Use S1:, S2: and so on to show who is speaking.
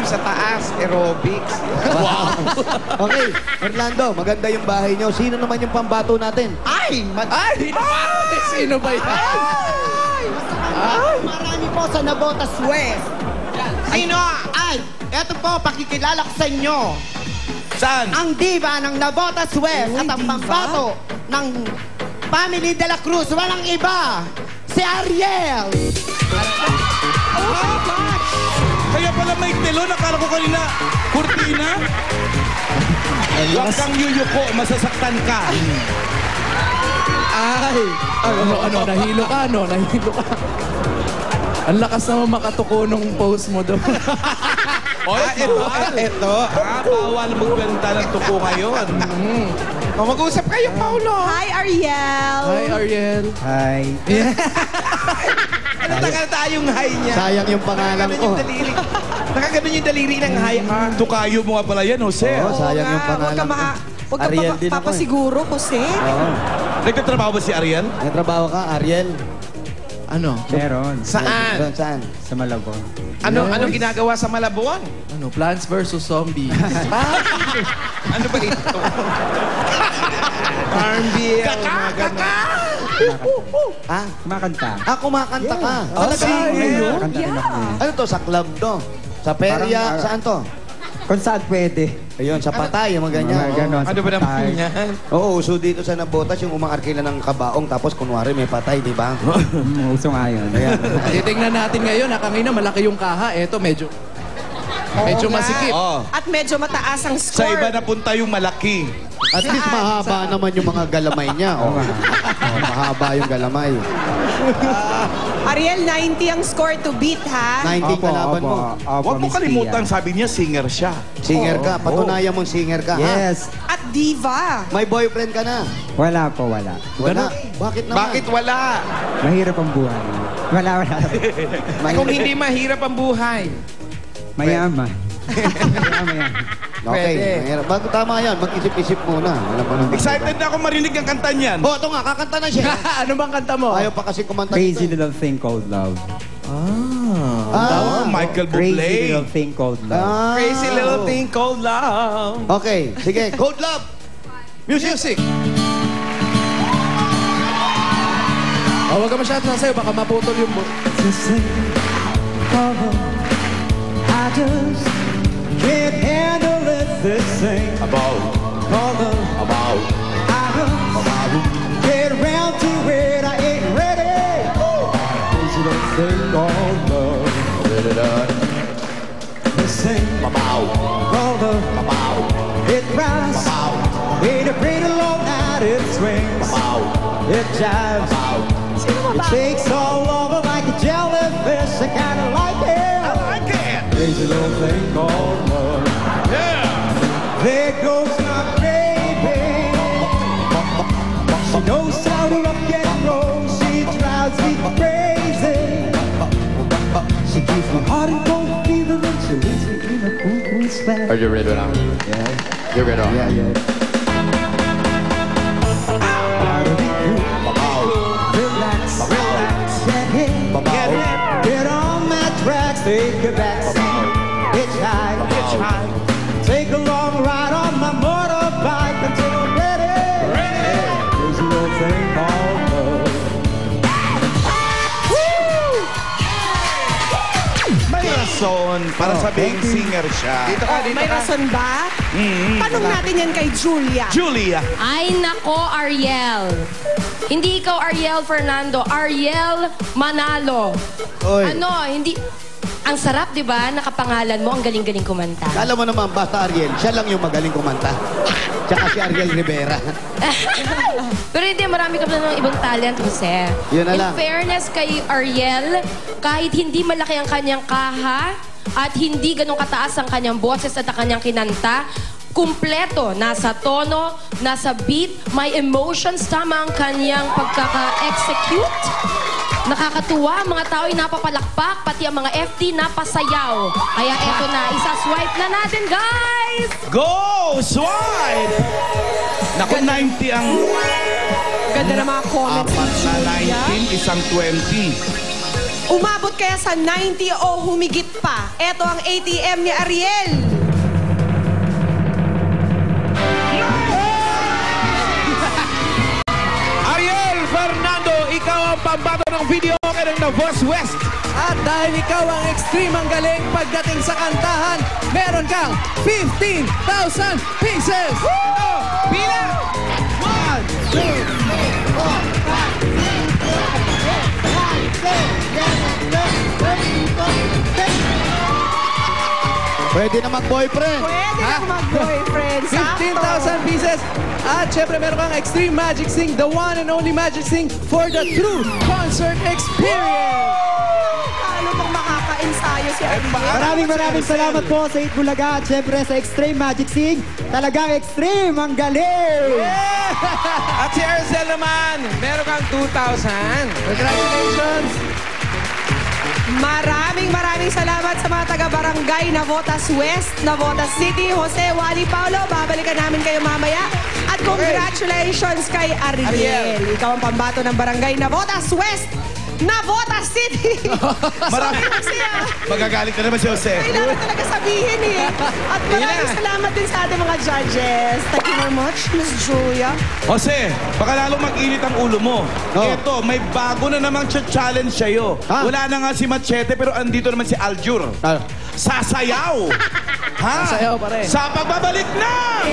S1: yung sa taas, aerobics.
S2: Wow. Okay, Orlando, maganda yung bahay nyo. Sino naman yung pambato natin?
S1: Ay!
S3: Sino ba yan?
S4: Marami po sa Navotas West. Sino? Ay, eto po, pakikilala ko sa inyo.
S1: Saan?
S4: Ang diva ng Navotas West at ang pambato ng Family de la Cruz. Walang iba, si Ariel.
S1: Kaya pala may telon, nakala ko kanina, kurtina. Huwag kang yuyuko, masasaktan ka.
S3: Ay! Nahilo ka, nahilo ka. Ang lakas naman makatuko nung pose mo doon.
S1: Ito. Bawal magbenta ng tuko ngayon. Mag-usap kayo, Paulo.
S5: Hi, Ariel!
S3: Hi, Ariel.
S2: Hi.
S1: Ano tagal tayong hi niya?
S2: Sayang yung pangalan ko.
S1: Nakaganon yung daliri ng hi. Tukayo mo nga pala yan, Jose.
S2: Oo, sayang yung pangalan ko.
S5: Huwag ka
S2: Ariel din ako.
S5: papasiguro, Jose.
S2: Oo.
S1: Nagtatrabaho ba si Ariel?
S2: May trabaho ka, Ariel?
S3: Ano?
S6: Meron.
S1: Saan?
S2: Saan?
S6: Sa Malabon.
S1: Anong ginagawa sa Malabon?
S3: Ano? Plants vs. Zombies.
S1: Ano ba ito? Farmville. Kaka!
S2: Ah?
S6: Kumakanta.
S2: Kumakanta ka.
S6: Kanta rin ako.
S2: Ano to? Sa club to? Sa perya? Saan to?
S6: Kung saan pwede.
S2: Ayun, sa patay, yung mga ganyan.
S6: Mga ganon.
S1: Ano ba naman yan?
S2: Oo, uso dito sa Navotas yung umaarkila ng kabaong tapos kunwari may patay, di ba?
S6: Uso nga yun.
S2: Ayan.
S3: Titingnan natin ngayon. Kanina malaki yung kaha. Eto, medyo masikip.
S1: Oh.
S5: At medyo mataas ang score.
S1: Sa iba napunta yung malaki.
S2: At least mahaba naman yung mga galamay niya. Oh. Mahaba yung galamay.
S5: Ariel, 90 ang score to beat, ha?
S2: 90 kalaban mo.
S1: Huwag mo kalimutan, sabi niya, singer siya.
S2: Singer ka. Patunayan mong singer ka, ha?
S6: Yes.
S5: At diva.
S2: May boyfriend ka na.
S6: Wala po, wala.
S2: Wala. Bakit naman?
S1: Bakit wala?
S6: Mahirap ang buhay. Wala.
S1: Kung hindi mahirap ang buhay.
S6: Mayaman. Mayaman.
S2: Okay.
S1: Pwede.
S2: Mahirap. Bago tama yan, mag-isip-isip muna. Alam mo naman.
S1: Excited na ako marinig ang kanta niyan.
S2: Oh, ito nga, kakanta na siya.
S3: Ano bang kanta mo?
S2: Ayaw pa kasi kumanta
S6: Crazy
S2: dito.
S6: little thing called love.
S1: Oh, Michael
S6: Crazy
S1: Bublé.
S6: little thing called love.
S1: Crazy little thing called love.
S2: Okay, sige. Cold Love.
S3: Music. Huwag ka masyadong sasayo. Baka maputol yung...
S6: I just can't handle it this thing.
S1: About.
S6: I just get around to it. I ain't ready. Crazy little thing called love. This thing called love. It cries. Ain't afraid of long night. It swings. It jives. It shakes all over like a jellyfish. I kinda like it.
S1: I like it.
S6: Crazy little thing called love.
S1: Yeah.
S6: There goes my baby. She knows how to rock and roll. She drives me crazy. She keeps my heart in cold fever and she leaves me in a cool, cool sweat.
S7: Are you ready now?
S6: Yeah,
S7: You're ready now?
S6: yeah. Get on my tracks, take a back seat, hitchhike, take a long ride on my motorbike until I'm ready. There's a little thing called love.
S1: May rason para sabing singer siya. Dito ka, dito
S5: May
S1: ka.
S5: rason ba? Tanong natin yan kay Julia.
S1: Julia.
S8: Ay nako, Ariel. Hindi ikaw Ariel Fernando, Ariel Manalo.
S2: Oy.
S8: Ano, hindi... Ang sarap, di ba? Nakapangalan mo, ang galing-galing kumanta.
S2: Alam mo naman, basta Ariel, siya lang yung magaling kumanta. Tsaka si Ariel Rivera.
S8: Pero hindi, marami ka pa ng ibang talent, Jose.
S2: Yun na lang.
S8: In fairness kay Ariel, kahit hindi malaki ang kanyang kaha at hindi ganun kataas ang kanyang boses at ang kanyang kinanta, kumpleto, nasa tono, nasa beat, may emotions, tama ang kanyang pagkaka-execute. Nakakatuwa, mga tao'y napapalakpak, pati ang mga FT napasayaw. Kaya eto na, isa-swipe na natin, guys!
S1: Go! Swipe! Naku, 90 ang...
S5: Ganda na mga comments
S1: Apat
S5: ni
S1: na
S5: Julia.
S1: 19, isang 20.
S5: Umabot kaya sa 90 o humigit pa? Ito ang ATM ni Ariel.
S1: Ariel Fernando, ikaw ang pambato ng video okay ng The Voice West.
S3: At dahil ikaw ang extreme ang galing pagdating sa kantahan, meron kang 15,000 pieces!
S1: Bilang!
S2: 1, 2, 3, 4, 5, 6, 7, 8, 9, 10. Pwede na mag-boyfriend.
S5: Pwede na mag-boyfriend.
S3: 15,000 pieces! At syempre meron kang Extreme Magic Sing, the one and only Magic Sing for the true concert experience!
S5: Paano pang makaka-ensayo si Ariel?
S6: Maraming salamat po sa Itbulaga at syempre sa Extreme Magic Sing. Talagang extreme, ang galing!
S1: At si Arcel naman, meron kang 2,000.
S3: Congratulations!
S5: Maraming salamat sa mga taga-barangay Navotas West, Navotas City, Jose, Wally, Paulo. Babalikan namin kayo mamaya. At congratulations kay Ariel. Ikaw ang pambato ng barangay Navotas West, Navotas City.
S1: Marami. Magagalit na naman si Jose.
S5: Kailangan talaga sabihin eh. At maraming salamat din sa ating mga judges. Thank you very much, Miss Julia.
S1: Jose, baka lalong mag-init ang ulo mo. Ito, may bago na namang challenge sa'yo. Wala na nga si Machete pero andito naman si Aljur. Sasayaw! Ha?
S3: Sasayaw pa rin.
S1: Sa pagbabalik na!